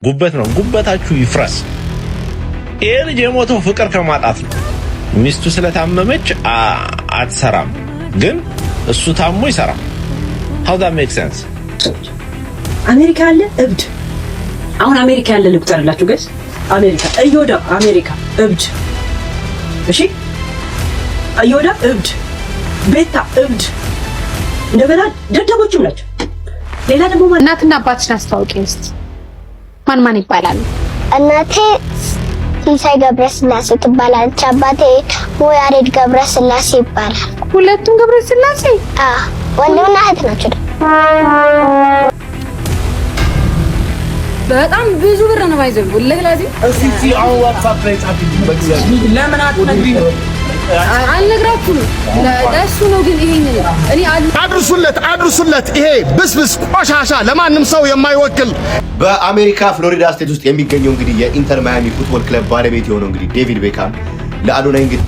ጉበት ነው ጉበታችሁ ይፍረስ ይሄ ልጅ የሞተው ፍቅር ከማጣት ነው ሚስቱ ስለታመመች አትሰራም ግን እሱ ታሞ ይሰራል how that makes sense አሜሪካ አለ እብድ አሁን አሜሪካ ያለ ልቁጠርላችሁ ጋይስ አሜሪካ እዮዳ አሜሪካ እብድ እሺ እዮዳ እብድ ቤታ እብድ እንደገና ደደቦችም ናቸው ሌላ ደግሞ እናትና አባትሽን አስተዋውቂኝ እስቲ ማን ይባላል እናቴ ሲሳይ ገብረስላሴ ትባላለች አባቴ ሞያሬድ ገብረስላሴ ይባላል ሁለቱም ገብረስላሴ ወንድምና እህት ናቸው በጣም ብዙ ብር ነው ባይዘው ወላሂ ላዚ እስቲ አው ዋትስአፕ ላይ ጻፍልኝ በእግዚአብሔር ለምን አትነግሪኝ አልነግራችሁም ለሱ ነው ግን ይሄንን እኔ አድርሱለት ይሄ ብስብስ ቆሻሻ ለማንም ሰው የማይወክል በአሜሪካ ፍሎሪዳ ስቴት ውስጥ የሚገኘው እንግዲህ የኢንተር ማያሚ ፉትቦል ክለብ ባለቤት የሆነው እንግዲህ ዴቪድ ቤካም ለአዶናይ እንግዲህ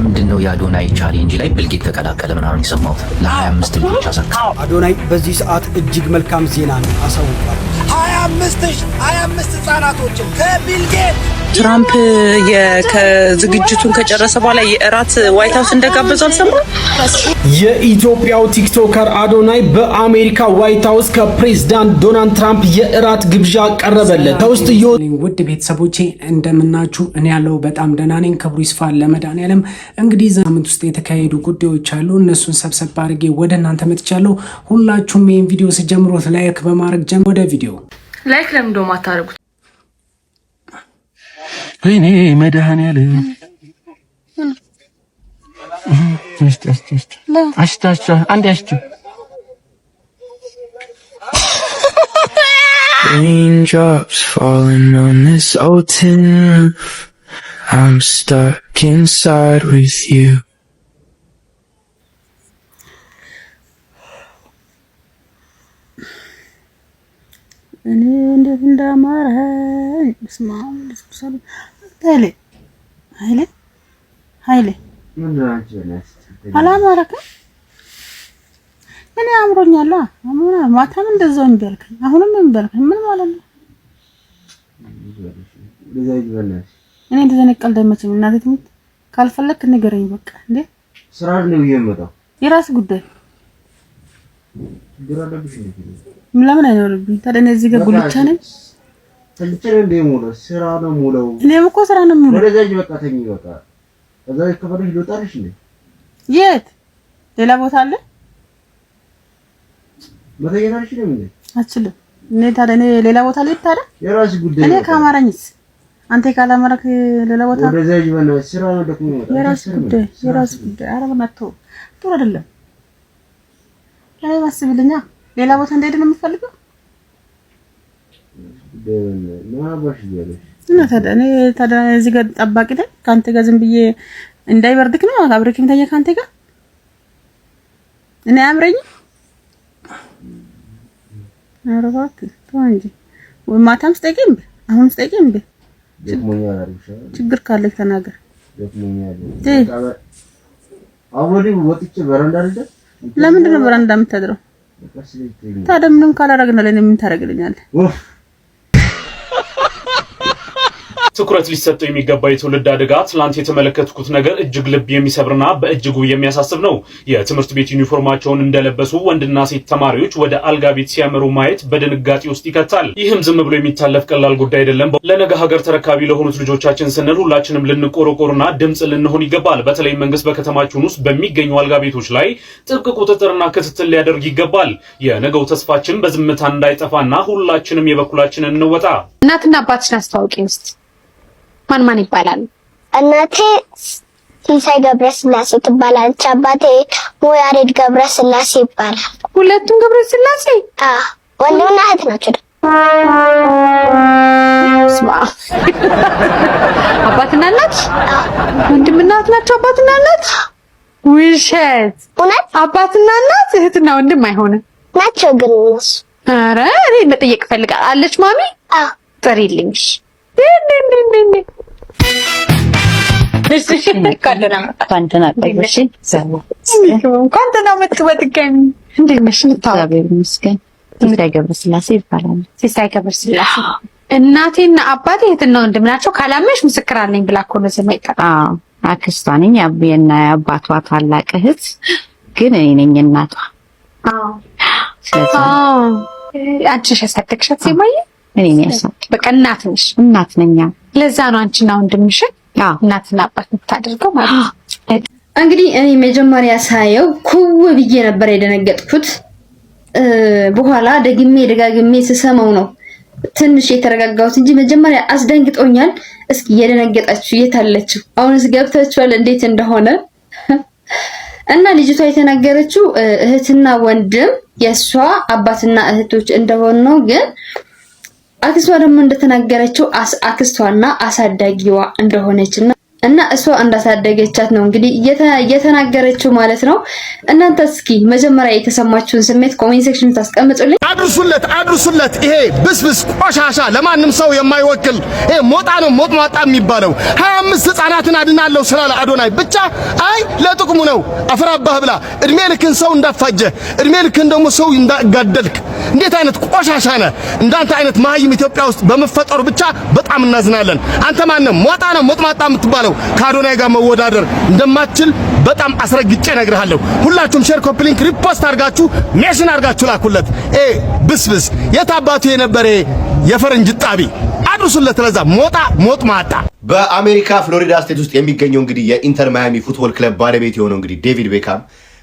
ምንድነው የአዶናይ ቻሌንጅ ላይ ብልጌት ተቀላቀለ ምናምን የሰማሁት ለ25 ልጆች አሳካ አዶናይ በዚህ ሰዓት እጅግ መልካም ዜና ነው አሳውቋል 25 ህጻናቶችን ከቢልጌት ትራምፕ ከዝግጅቱን ከጨረሰ በኋላ የእራት ዋይት ሃውስ እንደጋበዘው አልሰማም። የኢትዮጵያው ቲክቶከር አዶናይ በአሜሪካ ዋይት ሃውስ ከፕሬዝዳንት ዶናልድ ትራምፕ የእራት ግብዣ ቀረበለት። ተውስጥ ውድ ቤተሰቦቼ እንደምናችሁ እኔ ያለው በጣም ደህና ነኝ። ክብሩ ይስፋ ለመድኃኒዓለም። እንግዲህ ሳምንት ውስጥ የተካሄዱ ጉዳዮች አሉ። እነሱን ሰብሰብ አድርጌ ወደ እናንተ መጥቻለሁ። ሁላችሁም ይሄን ቪዲዮ ሲጀምሩት ላይክ በማድረግ ጀምሩ። ወደ ቪዲዮ ላይክ ለምን ደሞ አታረጉት? ወይኔ መድኃኒዓለም አሽታሽ አንድ ያሽቱ Raindrops falling on this old tin roof. I'm stuck inside with you. እኔ እንዴት እንዳማረኝ ስማው ልስኩሰሉ ኃይሌ ምን አጀነስ አላማረከ እኔ አምሮኛል አምሮና ማታም እንደዛው እንበልከኝ አሁንም እንበልከኝ ምን ማለት ነው እኔ እንደዛ ነቀል ደመችኝ እናቴ ትሙት ካልፈለክ ንገረኝ በቃ እንዴ ስራ ነው የሚመጣው የራስ ጉዳይ ግራዳብሽ ነው ለምን አይኖርብኝ ታዲያ እዚህ ጋር ጉልቻ ነኝ ተልጨረ እንደሞለ ስራ ነው ሙለው እኔም እኮ ስራ ነው ሙለው ወደዛጅ በቃ ተኝ በቃ እዛ ይከፈለሽ ልወጣልሽ እንዴ የት ሌላ ቦታ አለ መተየናሽ ነው እንዴ አችልም እኔ ታዲያ እኔ ሌላ ቦታ ላይ ታዲያ የራስ ጉዳይ እኔ ካማራኝስ አንተ ካላማረክ ሌላ ቦታ ወደዛጅ በና ስራ ነው ደግሞ የራስ ጉዳይ አረበናቶ ጥሩ አይደለም ላይ ማስብልኛ ሌላ ቦታ እንደሄድ ነው የምፈልገው ማባሽ ይያለሽ እና ታዲያ እዚህ ጋር ጠባቂ ነኝ ካንተ ጋር ዝም ብዬ እንዳይበርድክ ነው አብረክኝ ተኛ ካንተ ጋር እኔ አምረኝ አረባክ ተወንጂ ወማታም ስጠቂም አሁን ስጠቂም ደክሞኛል አርግሻ ችግር ካለ ተናገር ደክሞኛል አወዲ ወጥቼ በረንዳ አይደል ለምንድን ነው በረንዳ የምታድረው ታዲያ ምንም ካላረግና ለኔ ምን ታረግልኛለህ ትኩረት ሊሰጠው የሚገባ የትውልድ አደጋ ትላንት የተመለከትኩት ነገር እጅግ ልብ የሚሰብርና በእጅጉ የሚያሳስብ ነው። የትምህርት ቤት ዩኒፎርማቸውን እንደለበሱ ወንድና ሴት ተማሪዎች ወደ አልጋ ቤት ሲያመሩ ማየት በድንጋጤ ውስጥ ይከታል። ይህም ዝም ብሎ የሚታለፍ ቀላል ጉዳይ አይደለም። ለነገ ሀገር ተረካቢ ለሆኑት ልጆቻችን ስንል ሁላችንም ልንቆረቆርና ድምጽ ልንሆን ይገባል። በተለይ መንግስት በከተማችን ውስጥ በሚገኙ አልጋ ቤቶች ላይ ጥብቅ ቁጥጥርና ክትትል ሊያደርግ ይገባል። የነገው ተስፋችን በዝምታ እንዳይጠፋና ሁላችንም የበኩላችንን እንወጣ። እናትና አባትሽን አስተዋውቂኝ እስቲ ማን ይባላል እናቴ ሲሳይ ገብረስላሴ ትባላለች አባቴ ሞያሬድ ገብረስላሴ ይባላል ሁለቱም ገብረስላሴ ወንድምና እህት ናቸው አባትና እናት ወንድምና እህት ናቸው አባትና እናት ውሸት እውነት አባትና እናት እህትና ወንድም አይሆንም ናቸው ግን እነሱ ኧረ እኔ መጠየቅ ፈልጋለሁ አለች ማሚ ጥሪልኝሽ ሲሳይ ገብረስላሴ ይባላል። ሲሳይ ገብረስላሴ እናቴና አባቴ እህትና ወንድም ናቸው። ካላመሽ ምስክር አለኝ ብላ እኮ ነው ስም አይጠራ። አክስቷ ነኝ። አብዬና አባቷ ታላቅ እህት ግን እኔ ነኝ እናቷ። አንቺ ያሳደግሻት ሲማየ እኔ ነኝ ያሳደግ። በቃ እናት ነሽ። እናት ነኝ። ለዛ ነው አንቺና ወንድምሽ እናትና አባት የምታደርገው ማለት ነው። እንግዲህ እኔ መጀመሪያ ሳየው ኩው ብዬ ነበር የደነገጥኩት። በኋላ ደጋግሜ ስሰማው ነው ትንሽ የተረጋጋሁት እንጂ መጀመሪያ አስደንግጦኛል። እስኪ የደነገጣችሁ የታለችው? አሁንስ ገብታችኋል እንዴት እንደሆነ? እና ልጅቷ የተናገረችው እህትና ወንድም የሷ አባትና እህቶች እንደሆኑ ነው። ግን አክስቷ ደግሞ እንደተናገረችው አክስቷና አሳዳጊዋ እንደሆነችና እና እሷ እንዳሳደገቻት ነው እንግዲህ እየተናገረችው ማለት ነው። እናንተ እስኪ መጀመሪያ የተሰማችሁን ስሜት ኮሜንት ሴክሽን ታስቀምጡልኝ። አድርሱለት። ይሄ ብስብስ ቆሻሻ ለማንም ሰው የማይወክል ይሄ ሞጣ ነው ሞጥሟጣ የሚባለው 25 ህፃናትን አድናለሁ ስላለ አዶናይ ብቻ አይ ለጥቅሙ ነው። አፍራባህ ብላ እድሜ ልክን ሰው እንዳፋጀ እድሜ ልክን ደግሞ ሰው እንዳጋደልክ እንዴት አይነት ቆሻሻ ነህ? እንዳንተ አይነት ማህይም ኢትዮጵያ ውስጥ በመፈጠሩ ብቻ በጣም እናዝናለን። አንተ ማንም ሞጣ ነው ሞጥሟጣ የምትባለው ከአዶናይ ጋር መወዳደር እንደማትችል በጣም አስረግጬ እነግርሃለሁ። ሁላችሁም ሼር፣ ኮፒ ሊንክ፣ ሪፖስት አድርጋችሁ ሜሽን አድርጋችሁ ላኩለት። ብስብስ የታባቱ የነበረ የፈረንጅ ጣቢ አድርሱለት። ለዛ ሞጥ ማጣ በአሜሪካ ፍሎሪዳ ስቴት ውስጥ የሚገኘው እንግዲህ የኢንተር ማያሚ ፉትቦል ክለብ ባለቤት የሆነው እንግዲህ ዴቪድ ቤካም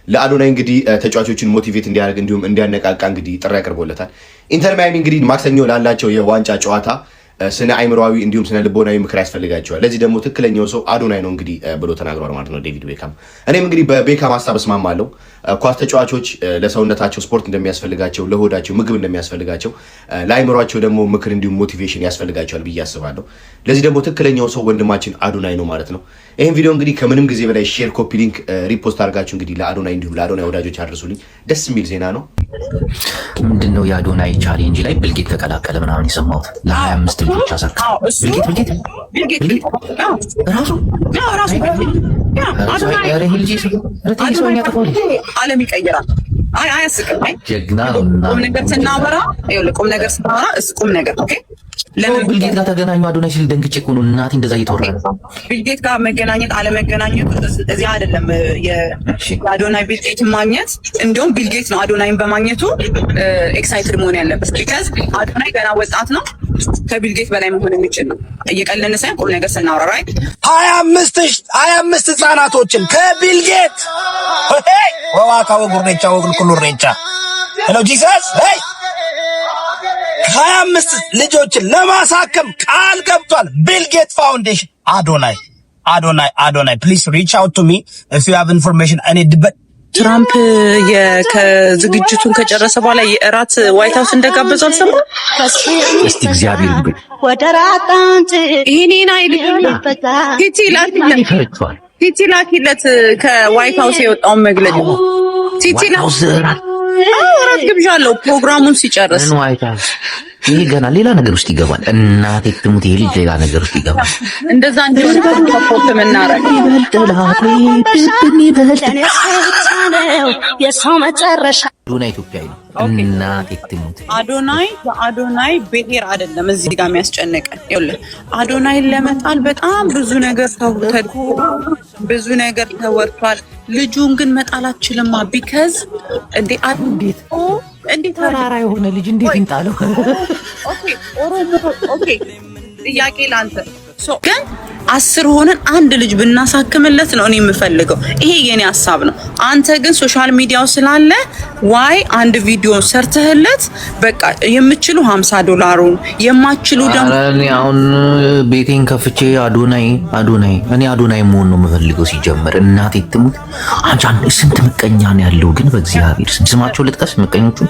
ለአዶናይ እንግዲህ ተጫዋቾችን ሞቲቬት እንዲያደርግ እንዲሁም እንዲያነቃቃ እንግዲህ ጥሪ አቅርቦለታል። ኢንተር ማያሚ እንግዲህ ማክሰኞ ላላቸው የዋንጫ ጨዋታ ስነ አይምሮአዊ እንዲሁም ስነ ልቦናዊ ምክር ያስፈልጋቸዋል። ለዚህ ደግሞ ትክክለኛው ሰው አዶናይ ነው እንግዲህ ብሎ ተናግሯል ማለት ነው ዴቪድ ቤካም። እኔም እንግዲህ በቤካም ሐሳብ እስማማለሁ። ኳስ ተጫዋቾች ለሰውነታቸው ስፖርት እንደሚያስፈልጋቸው፣ ለሆዳቸው ምግብ እንደሚያስፈልጋቸው፣ ለአይምሮአቸው ደግሞ ምክር እንዲሁም ሞቲቬሽን ያስፈልጋቸዋል ብዬ አስባለሁ። ለዚህ ደግሞ ትክክለኛው ሰው ወንድማችን አዶናይ ነው ማለት ነው። ይህን ቪዲዮ እንግዲህ ከምንም ጊዜ በላይ ሼር፣ ኮፒ ሊንክ፣ ሪፖስት አድርጋችሁ እንግዲህ ለአዶናይ እንዲሁም ለአዶናይ ወዳጆች አድርሱልኝ። ደስ የሚል ዜና ነው። ምንድነው የአዶናይ ቻሌንጅ ላይ ብልጌት ተቀላቀለ ምናምን የሰማሁት ለ25 ልጆች አሳካ ብልጌት ራሱ ዓለም ይቀይራል። አያስቅም። ጀግና ነው። ቁም ነገር ስናወራ ቁም ነገር ኦኬ። ለምን ብልጌት ጋር ተገናኙ? አዶናይ ሲል ደንግጬ እኮ ነው እናቴ እንደዛ እየተወራ ብልጌት ጋር መገናኘት አለመገናኘት እዚህ አይደለም። የአዶናይ ብልጌት ማግኘት እንዲሁም ብልጌት ነው አዶናይን በማግኘቱ ኤክሳይትድ መሆን ያለበት። ቢካዝ አዶናይ ገና ወጣት ነው። ከቢልጌት በላይ መሆን የሚችል ነው። እየቀለድን ሳይሆን ቁም ነገር ስናወራ ራይት 25 ህፃናቶችን ከቢልጌት ወዋካ ወጉሬቻ ወግልኩሉሬቻ ሄሎ ጂሰስ 25 ልጆችን ለማሳከም ቃል ገብቷል ቢልጌት ፋውንዴሽን። አዶናይ ፕሊዝ ሪች አውት ቱ ሚ ኢፍ ዩ ሃቭ ኢንፎርሜሽን። እኔ ትራምፕ ከዝግጅቱን ከጨረሰ በኋላ የእራት ዋይት ሃውስ እንደጋበዙ አልሰማም። እስቲ እግዚአብሔር ይመስገን ይሄኔን አይደለም ቲቲ ላኪለት ከዋይት ሃውስ የወጣውን መግለጫ ቲቲ እራት ግብዣ አለው ፕሮግራሙን ሲጨርስ። ይሄ ገና ሌላ ነገር ውስጥ ይገባል። እናቴ ትሙት ይሄ ልጅ ሌላ ነገር ውስጥ ይገባል። እንደዛ እንዲሆን ሰፖርት የምናረግ የሰው መጨረሻ አዶናይ ኢትዮጵያዊ ነው። እናቴ ትሙት አዶናይ ብሔር አይደለም እዚህ ጋር የሚያስጨንቀን። ይኸውልህ አዶናይን ለመጣል በጣም ብዙ ነገር ተወርቷል። ልጁን ግን መጣል አትችልም። ቢካዝ እንዴት ተራራ የሆነ ልጅ እንዴት እንጣለው? ኦኬ ጥያቄ ላንተ ግን 10 ሆነን አንድ ልጅ ብናሳክምለት ነው እኔ የምፈልገው። ይሄ የኔ ሐሳብ ነው። አንተ ግን ሶሻል ሚዲያው ስላለ ዋይ አንድ ቪዲዮ ሰርተህለት በቃ የምችሉ $50 የማችሉ ደግሞ እኔ አሁን ቤቴን ከፍቼ አዶናይ እኔ አዶናይ መሆን ነው የምፈልገው። ሲጀመር እናቴ ትሙት አንቺ ስንት ምቀኛ ነው ያለው ግን በእግዚአብሔር ስማቸው ልጥቀስ ምቀኞቹ።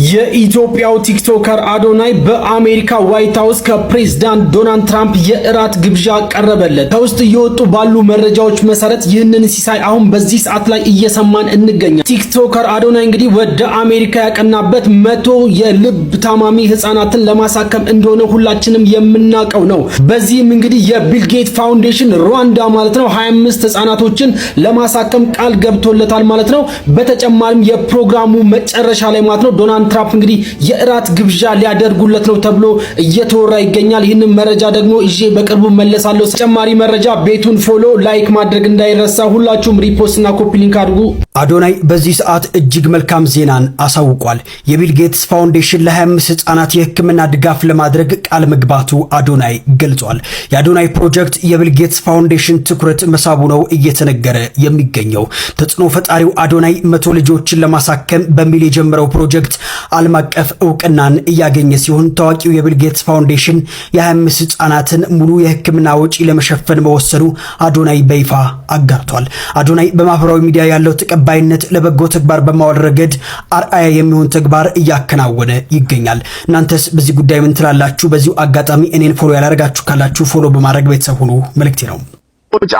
የኢትዮጵያው ቲክቶከር አዶናይ በአሜሪካ ዋይት ሃውስ ከፕሬዝዳንት ዶናልድ ትራምፕ የእራት ግብዣ ቀረበለት። ከውስጥ እየወጡ ባሉ መረጃዎች መሰረት ይህንን ሲሳይ አሁን በዚህ ሰዓት ላይ እየሰማን እንገኛለን። ቲክቶከር አዶናይ እንግዲህ ወደ አሜሪካ ያቀናበት 100 የልብ ታማሚ ህፃናትን ለማሳከም እንደሆነ ሁላችንም የምናውቀው ነው። በዚህም እንግዲህ የቢልጌት ፋውንዴሽን ሩዋንዳ ማለት ነው 25 ህፃናቶችን ለማሳከም ቃል ገብቶለታል ማለት ነው። በተጨማሪም የፕሮግራሙ መጨረሻ ላይ ማለት ነው ዶናልድ ዶናልድ ትራምፕ እንግዲህ የእራት ግብዣ ሊያደርጉለት ነው ተብሎ እየተወራ ይገኛል። ይህንን መረጃ ደግሞ እጄ በቅርቡ መለሳለሁ። ተጨማሪ መረጃ ቤቱን ፎሎ ላይክ ማድረግ እንዳይረሳ። ሁላችሁም ሪፖስት እና ኮፒ ሊንክ አድርጉ። አዶናይ በዚህ ሰዓት እጅግ መልካም ዜናን አሳውቋል። የቢል ጌትስ ፋውንዴሽን ለ25 ህጻናት የህክምና ድጋፍ ለማድረግ ቃል መግባቱ አዶናይ ገልጿል። የአዶናይ ፕሮጀክት የቢል ጌትስ ፋውንዴሽን ትኩረት መሳቡ ነው እየተነገረ የሚገኘው። ተጽዕኖ ፈጣሪው አዶናይ 100 ልጆችን ለማሳከም በሚል የጀመረው ፕሮጀክት ዓለም አቀፍ እውቅናን እያገኘ ሲሆን ታዋቂው የቢል ጌትስ ፋውንዴሽን የ25 ህጻናትን ሙሉ የህክምና ወጪ ለመሸፈን መወሰኑ አዶናይ በይፋ አጋርቷል። አዶናይ በማህበራዊ ሚዲያ ያለው ተቀባይነት ለበጎ ተግባር በማዋል ረገድ አርአያ የሚሆን ተግባር እያከናወነ ይገኛል። እናንተስ በዚህ ጉዳይ ምን ትላላችሁ? በዚሁ አጋጣሚ እኔን ፎሎ ያላደረጋችሁ ካላችሁ ፎሎ በማድረግ ቤተሰብ ሁኑ መልእክቴ ነው።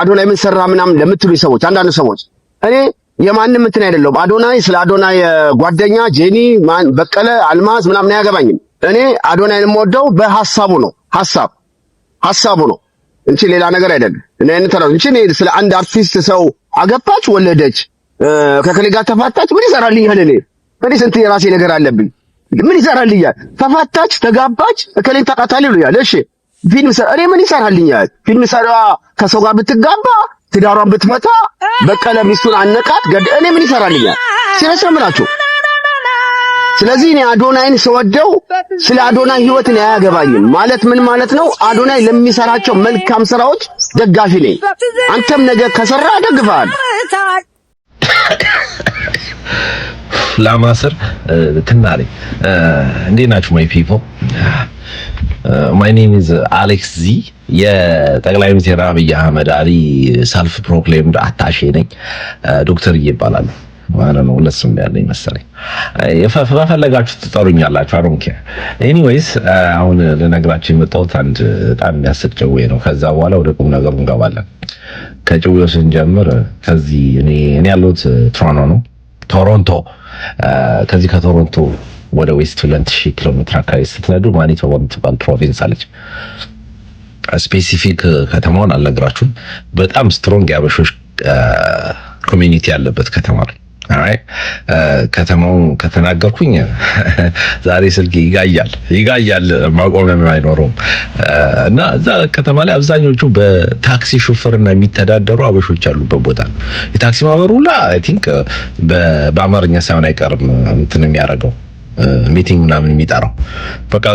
አዶናይ ምን ሰራ ምናምን ለምትሉ ሰዎች አንዳንድ ሰዎች እኔ የማንም እንትን አይደለም። አዶናይ ስለ አዶናይ ጓደኛ ጄኒ ማን በቀለ አልማዝ ምናምን አያገባኝም። እኔ አዶናይን የምወደው በሐሳቡ ነው። ሐሳቡ ነው እንጂ ሌላ ነገር አይደለም። እኔ ስለ አንድ አርቲስት ሰው አገባች ወለደች ከከሌ ጋር ተፋታች ምን ይሰራልኛል? እኔ ስንት የራሴ ነገር አለብኝ። ምን ይሰራልኛል? ተፋታች ተጋባች ከሌን ታውቃታለህ ይሉኛል። እሺ ፊልም እኔ ምን ይሰራልኛል? ፊልም ሰራ ከሰው ጋር ብትጋባ ትዳሯን ብትመታ በቀለ ሚስቱን አነቃት እኔ ምን ይሰራልኛል? ሲረሰምላችሁ። ስለዚህ እኔ አዶናይን ስወደው ስለ አዶናይ ህይወት ነው አያገባኝም። ማለት ምን ማለት ነው? አዶናይ ለሚሰራቸው መልካም ስራዎች ደጋፊ ነኝ። አንተም ነገ ከሰራ ደግፋል። ላማስር ትናሪ እንዴት ናችሁ ማይ ፒፕል? ማይ ኔም ኢዝ አሌክስ ዚ የጠቅላይ ሚኒስትር አብይ አህመድ አሊ ሰልፍ ፕሮክሌምድ አታሼ ነኝ። ዶክተር ይባላል ማለት ነው። ለስም ያለኝ መሰለኝ በፈለጋችሁ ትጠሩኛላችሁ። አሮንኬ ኤኒዌይስ አሁን ለነገራችሁ የመጣሁት አንድ በጣም የሚያስቅ ጭዌ ነው። ከዛ በኋላ ወደ ቁም ነገሩ እንገባለን። ከጭዌው ስንጀምር ከዚህ እኔ ያለሁት ቶሮንቶ ከዚህ ከቶሮንቶ ወደ ዌስት 2000 ኪሎ ሜትር አካባቢ ስትነዱ ማኒቶባ የምትባል ፕሮቪንስ አለች። ስፔሲፊክ ከተማውን አልነግራችሁም። በጣም ስትሮንግ ያበሾች ኮሚኒቲ ያለበት ከተማ ነው። አይ ከተማው ከተናገርኩኝ ዛሬ ስልክ ይጋያል ማቆሚያ አይኖረውም። እና እዛ ከተማ ላይ አብዛኞቹ በታክሲ ሹፌርና የሚተዳደሩ አበሾች ያሉበት ቦታ ነው። የታክሲ ማህበሩ ሁላ አይ ቲንክ በአማርኛ ሳይሆን አይቀርም እንትን የሚያደርገው ሚቲንግ ምናምን የሚጠራው በቃ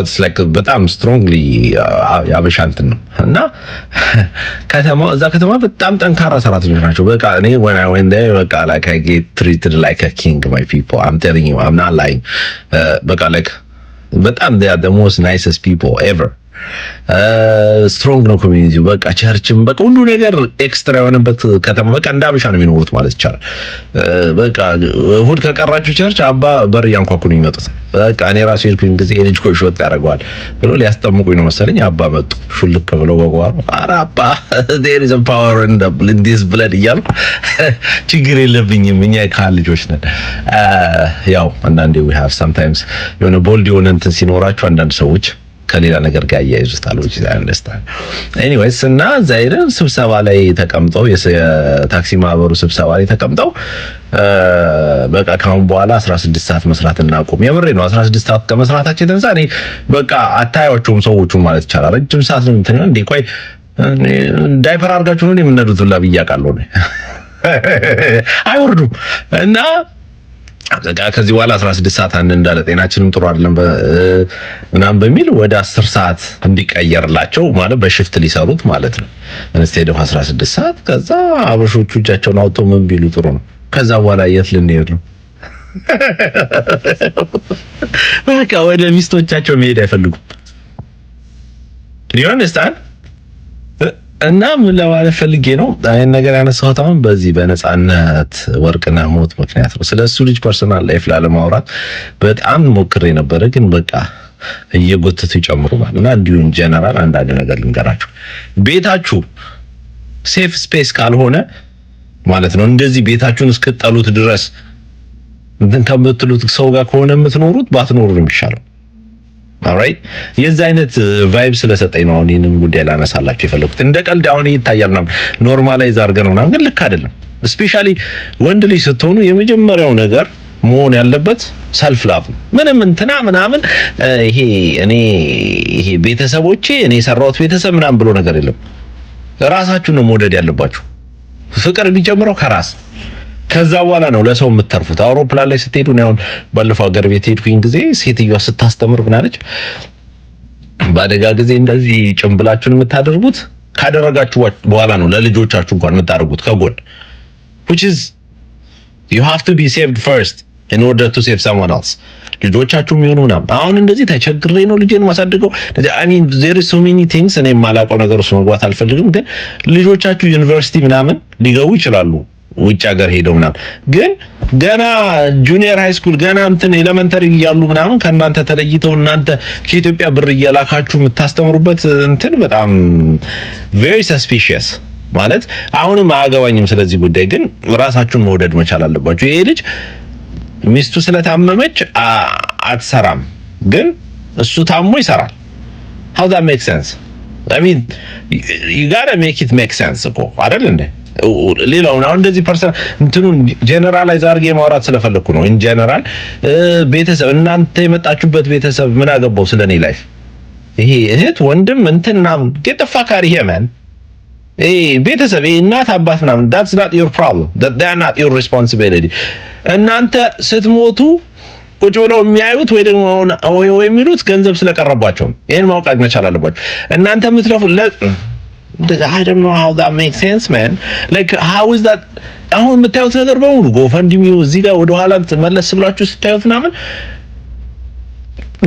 በጣም ስትሮንግሊ ያበሻ እንትን ነው። እና እዛ ከተማ በጣም ጠንካራ ሰራተኞች ናቸው። በቃ እኔ በቃ like I get treated like a king my people. I'm telling you, I'm not lying. በቃ በጣም they are the most nicest people ever. ስትሮንግ ነው ኮሚኒቲው። በቃ ቸርችም በቃ ሁሉ ነገር ኤክስትራ የሆነበት ከተማ በቃ እንዳበሻ ነው የሚኖሩት ማለት ይቻላል። በቃ እሑድ ከቀራችሁ ቸርች አባ በር ያንኳኩ ነው የሚመጡት። በቃ እኔ ራሴ የልኩኝ ጊዜ ልጅ ኮሽ ወጥ ያደርገዋል ብሎ ሊያስጠምቁኝ ነው መሰለኝ። አባ መጡ ሹልክ ብለው በጓሮ ኧረ አባ there is a power in this blood እያልኩ ችግር የለብኝም እኛ ካል ልጆች ነን። ያው አንዳንዴ we have sometimes የሆነ ቦልድ የሆነ እንትን ሲኖራችሁ አንዳንድ ሰዎች ከሌላ ነገር ጋር ያያይዙታል which I understand. Anyways እና ዛይረን ስብሰባ ላይ ተቀምጠው የታክሲ ማህበሩ ስብሰባ ላይ ተቀምጠው በቃ ካሁን በኋላ 16 ሰዓት መስራት እናቆም። የምሬ ነው። 16 ሰዓት ከመስራታችን የተነሳ እኔ በቃ አታያቸውም ሰዎቹ ማለት ይቻላል። ረጅም ሰዓት ነው እንትን እንዴ ቆይ ዳይፐር አድርጋችሁ ነው የምንነዱት ሁላ ብያቃለሁ ነው አይወርዱም። እና ከዚህ በኋላ 16 ሰዓት እንዳለ ጤናችንም ጥሩ አይደለም ምናምን በሚል ወደ 10 ሰዓት እንዲቀየርላቸው ማለት በሽፍት ሊሰሩት ማለት ነው። ኢንስቴድ ኦፍ 16 ሰዓት ከዛ አበሾቹ እጃቸውን አውጥተው ምን ቢሉ ጥሩ ነው። ከዛ በኋላ የት ልንሄድ ነው? በቃ ወደ ሚስቶቻቸው መሄድ አይፈልጉም። you understand? እና ምን ለማለት ፈልጌ ነው አይን ነገር ያነሳሁት አሁን በዚህ በነጻነት ወርቅነህ ሞት ምክንያት ነው። ስለሱ ልጅ ፐርሰናል ላይፍ ላለማውራት በጣም ሞክሬ ነበር፣ ግን በቃ እየጎተቱ ይጨምሩ ማለት ነው። እንዲሁ ጀነራል አንዳንድ ነገር ልንገራችሁ። ቤታችሁ ሴፍ ስፔስ ካልሆነ ማለት ነው እንደዚህ ቤታችሁን እስክጠሉት ድረስ እንትን ከምትሉት ሰው ጋር ከሆነ የምትኖሩት ባትኖሩ ነው የሚሻለው። ኦልራይት የዛ አይነት ቫይብ ስለሰጠኝ ነው እኔንም ጉዳይ ላነሳላችሁ የፈለኩት። እንደ ቀልድ አሁን ይታያል ነው ኖርማላይዝ አድርገን ነው ግን ልክ አይደለም። ስፔሻሊ ወንድ ልጅ ስትሆኑ የመጀመሪያው ነገር መሆን ያለበት ሰልፍ ላቭ ምንም እንትና ምናምን ይሄ ቤተሰቦቼ እኔ የሰራሁት ቤተሰብ ምናምን ብሎ ነገር የለም። ራሳችሁን ነው መውደድ ያለባችሁ። ፍቅር የሚጀምረው ከራስ ከዛ በኋላ ነው ለሰው የምትተርፉት። አውሮፕላን ላይ ስትሄዱ ነው። አሁን ባለፈው ሀገር ቤት ሄድኩኝ ጊዜ ሴትዮዋ ስታስተምር ምን አለች? በአደጋ ጊዜ እንደዚህ ጭንብላችሁን የምታደርጉት ካደረጋችሁ በኋላ ነው ለልጆቻችሁ እንኳን የምታደርጉት ከጎን which is you have to be saved first in order to save someone else። ልጆቻችሁ የሚሆኑ ምናምን አሁን እንደዚህ ተቸግሬ ነው ልጄን ማሳደገው I mean there is so many things እኔ የማላውቀው ነገር ውስጥ መግባት አልፈልግም። ግን ልጆቻችሁ ዩኒቨርሲቲ ምናምን ሊገቡ ይችላሉ ውጭ ሀገር ሄደው ምናምን ግን ገና ጁኒየር ሃይ ስኩል ገና እንትን ኤሌመንተሪ እያሉ ምናምን ከእናንተ ተለይተው እናንተ ከኢትዮጵያ ብር እየላካችሁ የምታስተምሩበት እንትን በጣም very suspicious ማለት አሁንም አያገባኝም ስለዚህ ጉዳይ። ግን ራሳችሁን መውደድ መቻል አለባችሁ። ይሄ ልጅ ሚስቱ ስለታመመች አትሰራም፣ ግን እሱ ታሞ ይሰራል። how that makes sense? I mean you gotta make it make sense እኮ አይደል እንዴ? ሌላው ነው እንደዚህ ፐርሰን እንትኑን ጀነራላይዝ አድርጌ ማውራት ስለፈለኩ ነው። ኢን ጀነራል ቤተሰብ እናንተ የመጣችሁበት ቤተሰብ ምን አገባው ስለኔ ላይፍ? ይሄ እህት ወንድም እንትና get the fuck out of here man። ቤተሰብ እናት አባት ምናምን that's not your problem, they are not your responsibility። እናንተ ስትሞቱ ቁጭ ብለው የሚያዩት ወይ ደግሞ ወይ የሚሉት ገንዘብ ስለቀረባቸው ይሄን ማውቃት መቻል አለባችሁ። እናንተ የምትለፉ I don't know how that makes sense man. Like how is that? አሁን የምታዩት ነገር በሙሉ ጎፈንድሚው እዚህ ጋር ወደ ኋላ መለስ ብላችሁ ስታዩት ምናምን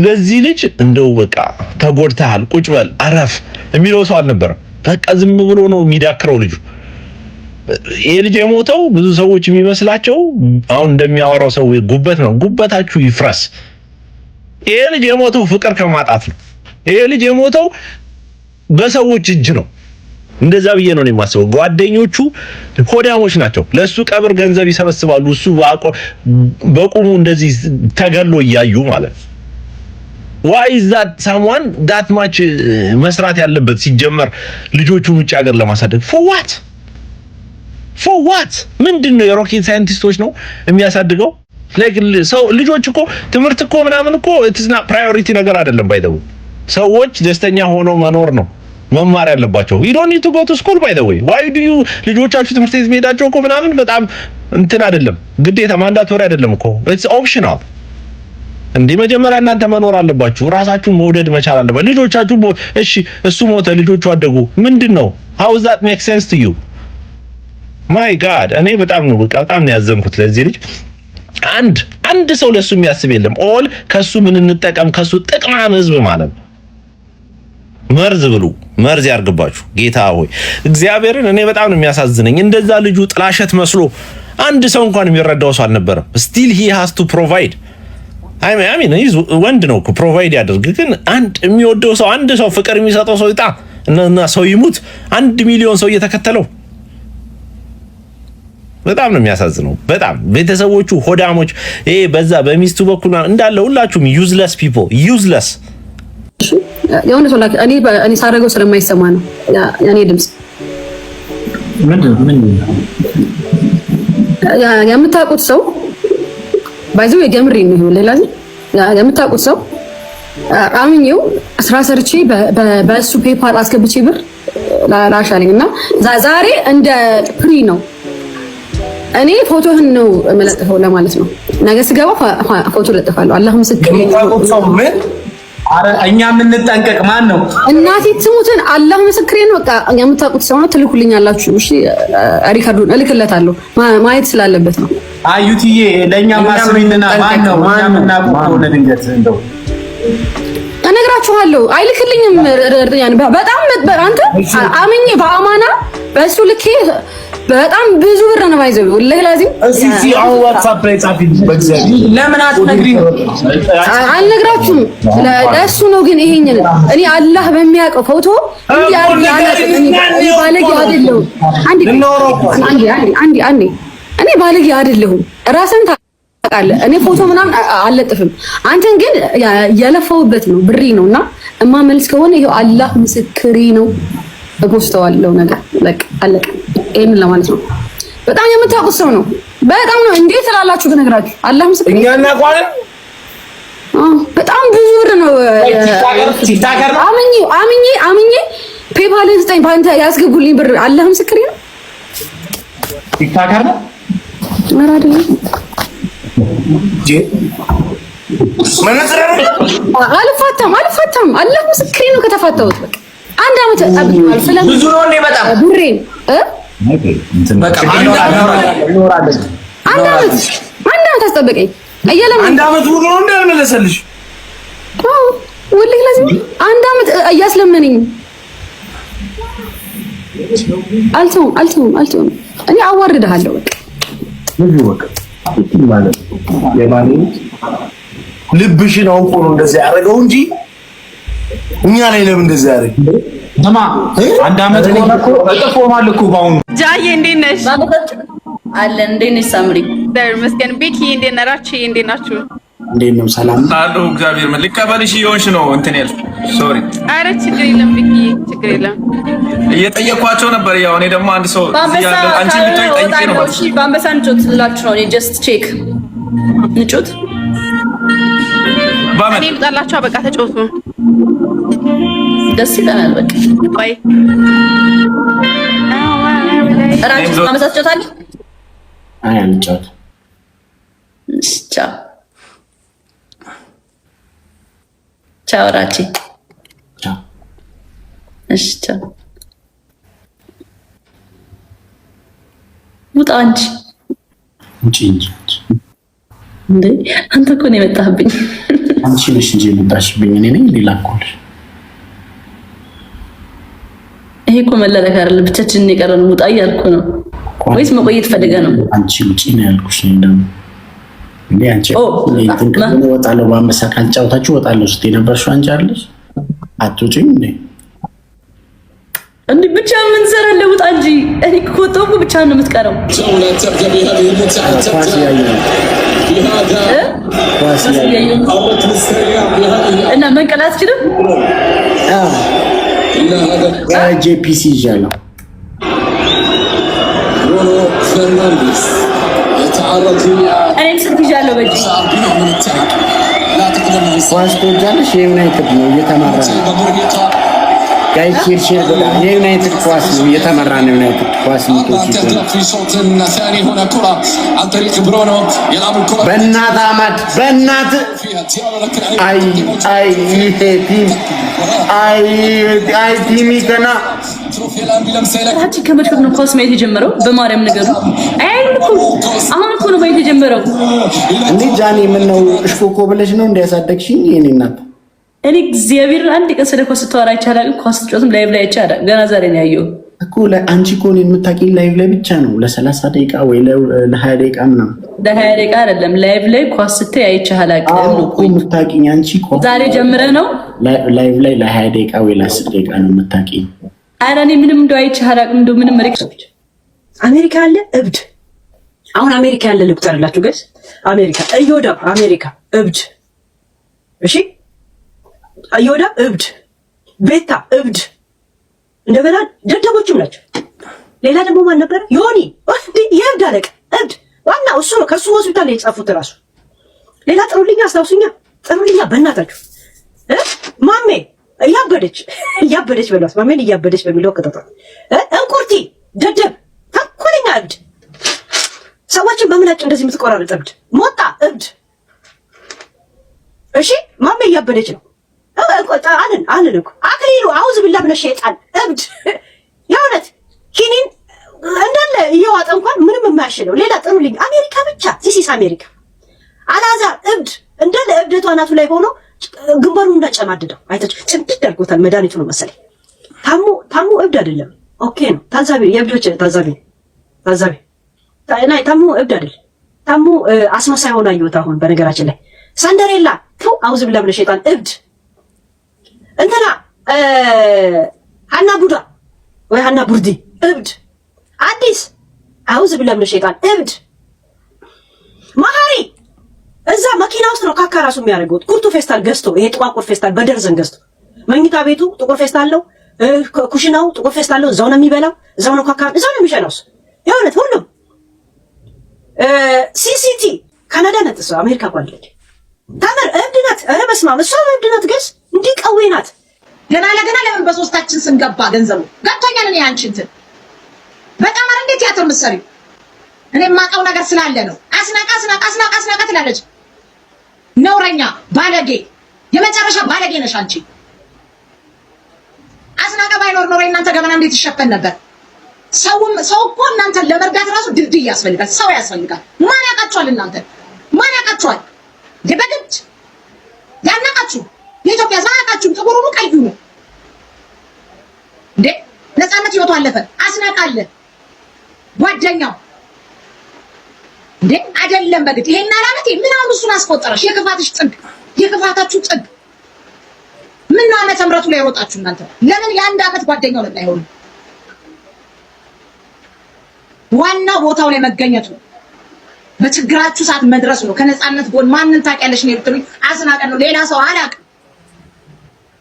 ለዚህ ልጅ እንደው በቃ ተጎድተሃል ቁጭ በል አረፍ የሚለው ሰው አልነበረም። በቃ ዝም ብሎ ነው የሚዳክረው ልጁ። ይሄ ልጅ የሞተው ብዙ ሰዎች የሚመስላቸው አሁን እንደሚያወራው ሰው ጉበት ነው። ጉበታችሁ ይፍረስ። ይሄ ልጅ የሞተው ፍቅር ከማጣት ነው። ይሄ ልጅ የሞተው በሰዎች እጅ ነው። እንደዛ ብዬ ነው የማስበው። ጓደኞቹ ሆዳሞች ናቸው። ለሱ ቀብር ገንዘብ ይሰበስባሉ። እሱ በቁሙ እንደዚህ ተገሎ እያዩ ማለት ነው። why is that someone that much መስራት ያለበት ሲጀመር ልጆቹን ውጭ ሀገር ለማሳደግ for what ምንድነው? የሮኬት ሳይንቲስቶች ነው የሚያሳድገው? like ሰው ልጆች እኮ ትምህርት እኮ ምናምን እኮ it's not priority ነገር አይደለም። by the way ሰዎች ደስተኛ ሆነው መኖር ነው መማር ያለባቸው። you don't need to go to school by the way why do you ልጆቻችሁ ትምህርት ቤት መሄዳቸው እኮ ምናምን በጣም እንትን አይደለም፣ ግዴታ ማንዳቶሪ አይደለም እኮ it's optional። እንዴ መጀመሪያ እናንተ መኖር አለባችሁ። ራሳችሁን መውደድ መቻል አለባችሁ። ልጆቻችሁ እሺ እሱ ሞተ ልጆቹ አደጉ ምንድነው? how does that make sense to you? my god እኔ በጣም ነው ያዘንኩት ለዚህ ልጅ። አንድ ሰው ለሱ የሚያስብ የለም። ኦል ከሱ ምን እንጠቀም ከሱ ጥቅማም ህዝብ ማለት ነው። መርዝ ብሉ፣ መርዝ ያርግባችሁ። ጌታ ሆይ እግዚአብሔርን እኔ በጣም ነው የሚያሳዝነኝ። እንደዛ ልጁ ጥላሸት መስሎ አንድ ሰው እንኳን የሚረዳው ሰው አልነበረም። still he has to provide I mean ወንድ ነው እኮ ፕሮቫይድ ያደርግ። ግን አንድ የሚወደው ሰው አንድ ሰው ፍቅር የሚሰጠው ሰው ይጣ እና ሰው ይሙት 1 ሚሊዮን ሰው እየተከተለው በጣም ነው የሚያሳዝነው። በጣም ቤተሰቦቹ ሆዳሞች ይሄ በዛ በሚስቱ በኩል እንዳለ ሁላችሁም useless people useless። የሆነ ሰው እኔ ሳደርገው ስለማይሰማ ነው ያኔ ድምጽ ምን የምታውቁት ሰው ባይዘው የገምሪ ነው ለላዚ የምታውቁት ሰው አምኜው ስራ ሰርቼ በሱ ፔፓል አስገብቼ ብር ላሻለኝና ዛሬ እንደ ፕሪ ነው እኔ ፎቶህን ነው መለጥፈው ለማለት ነው። ነገ ስገባ ፎቶ ለጥፋለሁ። አላህ ምስክር ነው። አረ እኛ የምንጠንቀቅ ማን ነው? እናቴ ትሙትን አላህ ምስክሬ ነው። በቃ የምታውቁት ሰው ነው ትልኩልኛላችሁ። እሺ ሪካርዱን እልክለታለሁ ማየት ስላለበት ነው። አዩቲዬ ለኛ ማስሪልና ማን ነው? እኛ የምናውቀው ከሆነ ድንገት እንደው እነግራችኋለሁ። አይልክልኝም። በጣም አንተ አምኜ በአማና በእሱ ልኬ በጣም ብዙ ብር ነው ባይዘው ወላሂ ላዚም እዚህ አሁን ዋትስአፕ ላይ ጻፊልኝ በእግዚአብሔር ለምን አትነግሪኝ? አልነግራችሁም ለእሱ ነው። ግን ይሄንን እኔ አላህ በሚያውቀው ፎቶ እንዲህ እኔ ባለጌ አይደለሁም። አንዴ እኔ ባለጌ አይደለሁም። ራስን ታውቃለህ። እኔ ፎቶ ምናምን አልለጥፍም። አንተን ግን የለፈውበት ነው ብሪ ነውና እማመልስ ከሆነ ይሄው አላህ ምስክሬ ነው። እፖስተዋለሁ ነገር በቃ አለቀ። ይሄን ለማለት ነው። በጣም የምታውቁት ሰው ነው። በጣም ነው እንዴት ትላላችሁ? በነገራችሁ አላህ ምስክር እኛ እናውቀዋለን። በጣም ብዙ ብር ነው ቲክታከር አምኜ ፔፓል ዘጠኝ ባንተ ያስገቡልኝ ብር አላህ ምስክር ነው። ቲክታከር ነው ኧረ አይደለም አልፋታም አላህ ምስክር ነው። ከተፋታሁት በቃ አንድ አመት አልፈለም ብዙ ነው እንዴ? በጣም ብሬ በቃ አንድ አመት አስጠበቀኝ። አንድ አመት ሙሉ ነው እንዳልመለሰልሽ? አዎ ወላሂ ለዚህ አንድ አመት እያስለመነኝ አልተውም። እኔ አዋርድሃለሁ በቃ ማለት የማን ልብሽን አውቆ ነው እንደዚህ ያደረገው እንጂ እኛ ላይ ለምን እንደዚህ ያደረገ? ተማ አንድ አመት ሆነ እኮ እጥፎማል እኮ ባሁን። ጃዬ እንዴት ነሽ? አለ እንዴት ነሽ? ሳምሪ ደር መስገን ቤኪ እንዴት ነራች? እንዴት ናችሁ? እንዴት ነው? ሰላም አሎ እግዚአብሔር ምን ልቀበልሽ ይሆንሽ ነው እንትን ያልኩ። ሶሪ አረ ችግር የለም ቤኪ ችግር የለም። እየጠየኳቸው ነበር። ያው እኔ ደግሞ አንድ ሰው ያለ አንቺ ልትጠይቂ ነው። እሺ በአንበሳ እንጮት ልላችሁ ነው። እኔ ጀስት ቼክ እንጮት እኔ ልጣላችሁ። በቃ ተጫወቱ። ደስ ይለናል። በቃ ባይ እራችሁ አንበሳ ትጫወታለህ? አይ አንጫወት። ቻው ቻው ራቺ ቻው። እሺ ቻው። ውጣ እንጂ ውጪ እንጂ እንዴ! አንተ እኮ ነው የመጣህብኝ። አንቺ ነሽ እንጂ የመጣሽብኝ። እኔ ነኝ ሌላ እኮ ነሽ። ይሄ እኮ መላላክ አይደለም፣ ብቻችንን የቀረን ውጣ እያልኩ ነው። ወይስ መቆየት ፈልገህ ነው? አንቺ ውጪ ነው ያልኩሽ። እንደውም እንዴ አንቺ እንትን ከሆነ እወጣለሁ፣ በአንበሳ ካልጫወታችሁ እወጣለሁ ስትይ ነበርሽ። አንቺ አይደለሽ አትወጪም እንዴ? ብቻ ምን ትሰራለህ? ውጣ እንጂ። እኔ እኮ ወጣሁ እኮ ብቻ ነው የምትቀረው። እና መንቀላት አትችልም? ጄፒሲ ይዣለሁ። እኔም ስልክ ይዣለሁ በእጅ። ኳስ ትወጃለሽ? የዩናይትድ ነው እየተመራ ነው። የዩናይትድ ኳስ ነው እየተመራ ነው። ዩናይትድ ኳስ በእናት አማድ በእናት አይ ቲሚ ገና አንቺ ከመድፈር ነው ኳስ ማየት የጀመረው። በማርያም ነገሩ አሁን እኮ ነው ማየት የጀመረው። እንዴ ጃኒ ምን ነው እሽኮኮ ብለሽ ነው እንዲያሳደግሽኝ? የኔ እናት እኔ እግዚአብሔር አንድ ቀን ስለ ኳስ ተዋራ ይቻላል። ኳስ ጨዋታም ላይቭ ላይ ይቻላል። ገና ዛሬ ነው ያየው እኮ። አንቺ እኮ እኔን የምታውቂኝ ላይቭ ላይ ብቻ ነው፣ ለ30 ደቂቃ ወይ ለ20 ደቂቃ ምናምን። ለ20 ደቂቃ አይደለም ላይቭ ላይ ኳስ ስትይ አይቻል አቅም ነው እኮ የምታውቂኝ አንቺ እኮ። ዛሬ ጀምረ ነው ላይቭ ላይ ለ20 ደቂቃ ወይ ለ10 ደቂቃ ነው የምታውቂኝ። ኧረ እኔ ምንም እንደው አይቻል አቅም እንደው ምንም ሪክሶች አሜሪካ አለ እብድ። አሁን አሜሪካ ያለ ልቁጠርላችሁ ገስ አሜሪካ እዮዳ አሜሪካ እብድ። እሺ እዮዳ እብድ፣ ቤታ እብድ፣ እንደገና ደደቦችም ናቸው። ሌላ ደግሞ ማን ነበር? ዮኒ የእብድ አለቃ እብድ። ዋናው እሱ ነው። ከሱ ሆስፒታል ላይ የጻፉት እራሱ። ሌላ ጥሩልኛ፣ አስታውሱኛ፣ ጥሩልኛ በእናታችሁ። ማሜ እያበደች በሏት። ማሜን እያበደች በሚለው ቅጠጧት። እንቁርቲ ደደብ፣ ተንኮለኛ እብድ፣ ሰዎችን በምላጭ እንደዚህ የምትቆራረጥ እብድ። ሞጣ እብድ። እሺ ማሜ እያበደች ነው። አንን እኮ አክሊሉ አውዝ ብላ ብለ ሸይጣን እብድ። የእውነት ኪኒን እንዳለ እየዋጠ እንኳን ምንም የማያሽለው ሌላ ጥሩልኝ። አሜሪካ ብቻ ሲሲስ አሜሪካ። አላዛር እብድ እንዳለ እብደቷ አናቱ ላይ ሆኖ ግንባሩን እንዳጨማድደው አይታችሁ ጭምድድ አድርጎታል። መድኃኒቱ ነው መሰለኝ። ታሙ እብድ አይደለም። ኦኬ ነው። ታዛቢ የእብዶች ታዛቢ ታሙ እብድ አይደለም። ታሙ አስመሳይ ሆኖ አየሁት። አሁን በነገራችን ላይ ሳንደሬላ አውዝ ብላ ብለ ሸይጣን እብድ። እንትና ሀና ቡዳ ወይ ሀና ቡርዲ እብድ። አዲስ አውዝ ብላ ብለ ሸይጣን እብድ። መሀሪ እዛ መኪና ውስጥ ነው ካካ ራሱ የሚያደርጉት። ኩርቱ ፌስታል ገዝቶ ይሄ ጥቋቁር ፌስታል በደርዘን ገዝቶ መኝታ ቤቱ ጥቁር ፌስታል አለው፣ ኩሽናው ጥቁር ፌስታል አለው። እዛው ነው የሚበላው፣ እዛው ነው ካካ፣ እዛው ነው የሚሸናው። የእውነት ሁሉም ሲሲቲ ካናዳ ናት እሷ አሜሪካ ቋለች ታመር እብድ ናት። ኧረ በስመ አብ እሷ እብድ ናት። ገስ እንዲህ ቀዌ ናት። ገና ለገና ለምን በሶስታችን ስንገባ ገንዘቡ ገብቶኛል። እኔ አንቺ እንትን በጣም እንዴት ቲያትር ምሰሪ እኔ የማውቀው ነገር ስላለ ነው። አስናቃ ትላለች። ነውረኛ ባለጌ፣ የመጨረሻ ባለጌ ነሽ አንቺ። አስናቃ ባይኖር ኖሮ እናንተ ገበና እንዴት ይሸፈን ነበር? ሰው እኮ እናንተን ለመርዳት ራሱ ድልድይ ያስፈልጋል፣ ሰው ያስፈልጋል። ማን ያውቃችኋል? እናንተ ማን ያውቃችኋል? በግድ ያናቃችሁ የኢትዮጵያ ሕዝብ አያውቃችሁም። ጥቁሩ ነው ቀዩ ነው እንዴ? ነፃነት ህይወቱ አለፈ። አስናቃለ ጓደኛው እንዴ አይደለም። በግድ ይሄን አላመት ምን አሁን እሱን አስቆጠረሽ? የክፋትሽ ጥግ፣ የክፋታችሁ ጥግ። ምን ነው ዓመተ ምሕረቱ ላይ ወጣችሁ እናንተ? ለምን የአንድ ዓመት ጓደኛው ለምን አይሆንም? ዋናው ቦታው ላይ መገኘቱ በችግራችሁ ሰዓት መድረሱ ነው። ከነፃነት ጎን ማንን ታውቂያለሽ ነው ብትሉኝ አስናቀን ነው። ሌላ ሰው አላውቅም።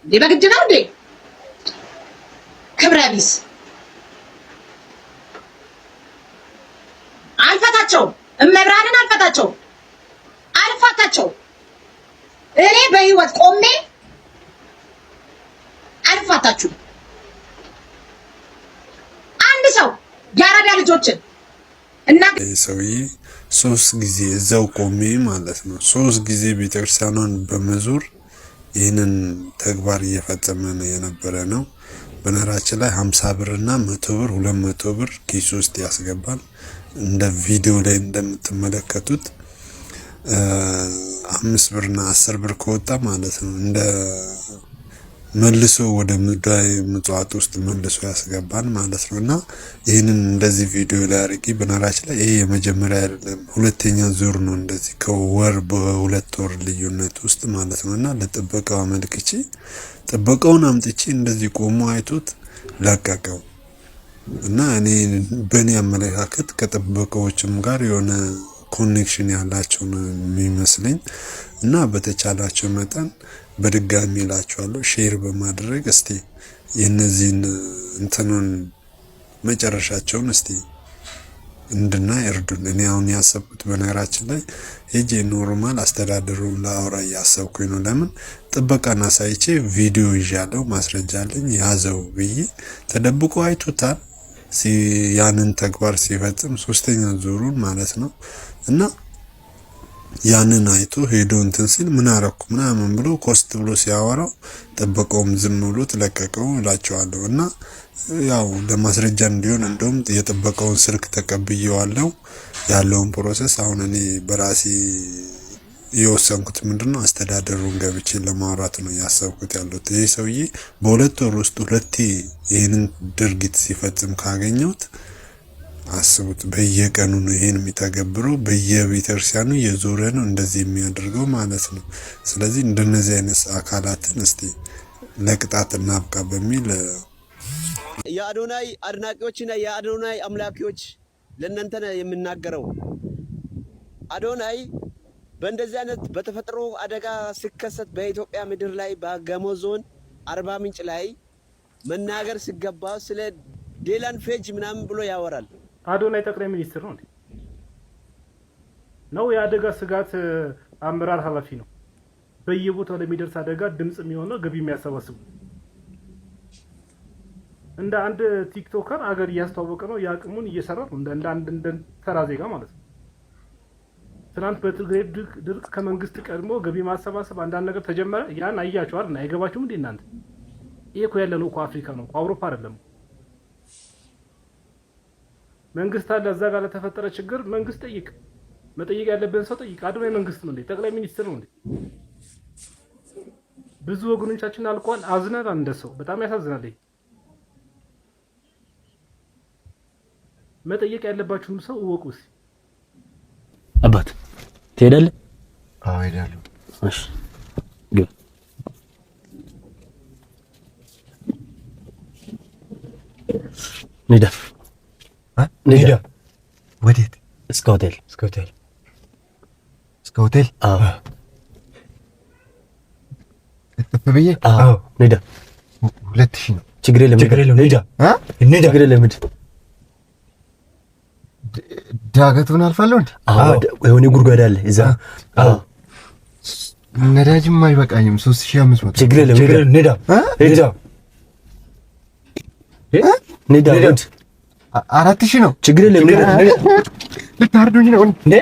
እንዴ በግድ ነው እንዴ? ክብረ ቢስ አልፈታቸው፣ እመብራንን አልፈታቸው። እኔ በህይወት ቆሜ አልፋታችሁ። አንድ ሰው ያራዳ ልጆችን እና ሰውዬ 3 ጊዜ እዛው ቆሜ ማለት ነው 3 ጊዜ ቤተክርስቲያኗን በመዞር ይህንን ተግባር እየፈጸመ ነው የነበረ ነው። በነራችን ላይ 50 ብርና 100 ብር 200 ብር ኪስ ውስጥ ያስገባል። እንደ ቪዲዮ ላይ እንደምትመለከቱት 5 ብርና 10 ብር ከወጣ ማለት ነው እንደ መልሶ ወደ ምድራዊ ምጽዋት ውስጥ መልሶ ያስገባል ማለት ነው። እና ይህንን እንደዚህ ቪዲዮ ላይ አርቂ በነራችን ላይ ይሄ የመጀመሪያ አይደለም፣ ሁለተኛ ዙር ነው እንደዚህ ከወር በ2 ወር ልዩነት ውስጥ ማለት ነው። እና ለጥበቃው አመልክቼ ጥበቃውን አምጥቼ እንደዚህ ቆሞ አይቶት ለቀቀው። እና እኔ በእኔ አመለካከት ከጥበቃዎችም ጋር የሆነ ኮኔክሽን ያላቸው ነው የሚመስለኝ። እና በተቻላቸው መጠን በድጋሚ እላችኋለሁ ሼር በማድረግ እስቲ የነዚህን እንትኑን መጨረሻቸውን እስቲ እንድናይ እርዱን። እኔ አሁን ያሰብኩት በነገራችን ላይ ሄጄ ኖርማል አስተዳደሩን ላወራ እያሰብኩኝ ነው። ለምን ጥበቃና ሳይቼ ቪዲዮ ይዣለሁ፣ ማስረጃ አለኝ፣ ያዘው ብዬ ተደብቆ አይቶታል ያንን ተግባር ሲፈጽም 3ኛ ዙሩን ማለት ነው። እና ያንን አይቶ ሄዶ እንትን ሲል ምን አረኩ ምናምን ብሎ ኮስት ብሎ ሲያወራው ጥበቃውም ዝም ብሎ ተለቀቀው እላቸዋለሁ። እና ያው ለማስረጃ እንዲሆን እንደውም የጥበቃውን ስልክ ተቀብዬዋለሁ ያለውን ፕሮሰስ። አሁን እኔ በራሴ የወሰንኩት ምንድነው አስተዳደሩን ገብቼ ለማውራት ነው ያሰብኩት ያለሁት። ይሄ ሰውዬ በ2 ወር ውስጥ 2 ይሄንን ድርጊት ሲፈጽም ካገኘሁት አስቡት። በየቀኑ ነው ይሄን የሚተገብረው፣ በየቤተክርስቲያኑ የዞረ ነው እንደዚህ የሚያደርገው ማለት ነው። ስለዚህ እንደነዚህ አይነት አካላትን እስቲ ለቅጣት እናብቃ በሚል የአዶናይ አድናቂዎችና የአዶናይ አምላኪዎች ለእናንተ ነው የምናገረው። አዶናይ በእንደዚህ አይነት በተፈጥሮ አደጋ ሲከሰት በኢትዮጵያ ምድር ላይ በጋሞ ዞን አርባ ምንጭ ላይ መናገር ሲገባ ስለ ዴላን ፌጅ ምናምን ብሎ ያወራል። አዶናይ ጠቅላይ ሚኒስትር ነው ነው የአደጋ ስጋት አመራር ኃላፊ ነው። በየቦታው ለሚደርስ አደጋ ድምጽ የሚሆነው ገቢ የሚያሰባስቡ እንደ አንድ ቲክቶከር አገር እያስተዋወቀ ነው፣ ያቅሙን እየሰራ ነው እንደ አንድ ተራ ዜጋ ማለት ነው። ትናንት በትግራይ ድርቅ ከመንግስት ቀድሞ ገቢ ማሰባሰብ አንዳንድ ነገር ተጀመረ። ያን አያችሁ አይደል? አይገባችሁም እንዴ እናንተ? ይሄ እኮ ያለነው እኮ አፍሪካ ነው፣ አውሮፓ አይደለም። መንግስት አለ እዛ ጋር ለተፈጠረ ችግር መንግስት ጠይቅ፣ መጠየቅ ያለብን ሰው ጠይቅ። አዶናይ መንግስት ነው እንዴ? ጠቅላይ ሚኒስትር ነው እንዴ? ብዙ ወገኖቻችን አልቋል። አዝነናል። እንደሰው በጣም ያሳዝናል። መጠየቅ ያለባችሁን ሰው እወቁስ። አባት ትሄዳለህ? አዎ እሄዳለሁ። እሺ ግባ። ንዳ ንዳ። ወዴት? እስከ ሆቴል። እስከ ሆቴል? እስከ ሆቴል? አዎ። እጥፍ ብዬ? አዎ። ንዳ 2000 ነው። ችግር የለም። ችግር የለም። ንዳ ንዳ። ችግር የለም። ዳገቱን አልፋለሁ እንዴ? አዎ የሆነ ጉድጓድ አለ እዛ። አዎ ነዳጅም አይበቃኝም። 3500 ችግር የለም ንዳ ንዳ 4000 ነው። ችግር የለም ንዳ ልታርዱኝ ነው እንዴ?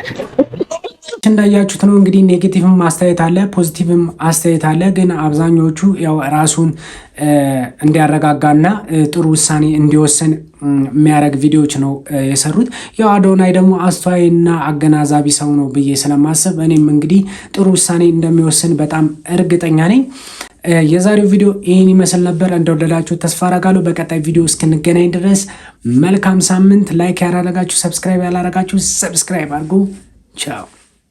እንዳያችሁት ነው እንግዲህ ኔጌቲቭም አስተያየት አለ፣ ፖዚቲቭም አስተያየት አለ። ግን አብዛኞቹ ያው ራሱን እንዲያረጋጋና ጥሩ ውሳኔ እንዲወስን የሚያደርግ ቪዲዮዎች ነው የሰሩት። ያው አዶናይ ደግሞ አስተዋይና አገናዛቢ ሰው ነው ብዬ ስለማስብ እኔም እንግዲህ ጥሩ ውሳኔ እንደሚወስን በጣም እርግጠኛ ነኝ። የዛሬው ቪዲዮ ይህን ይመስል ነበር። እንደወደዳችሁ ተስፋ አደርጋለሁ። በቀጣይ ቪዲዮ እስክንገናኝ ድረስ መልካም ሳምንት። ላይክ ያላረጋችሁ፣ ሰብስክራይብ ያላረጋችሁ ሰብስክራይብ አድርጉ። ቻው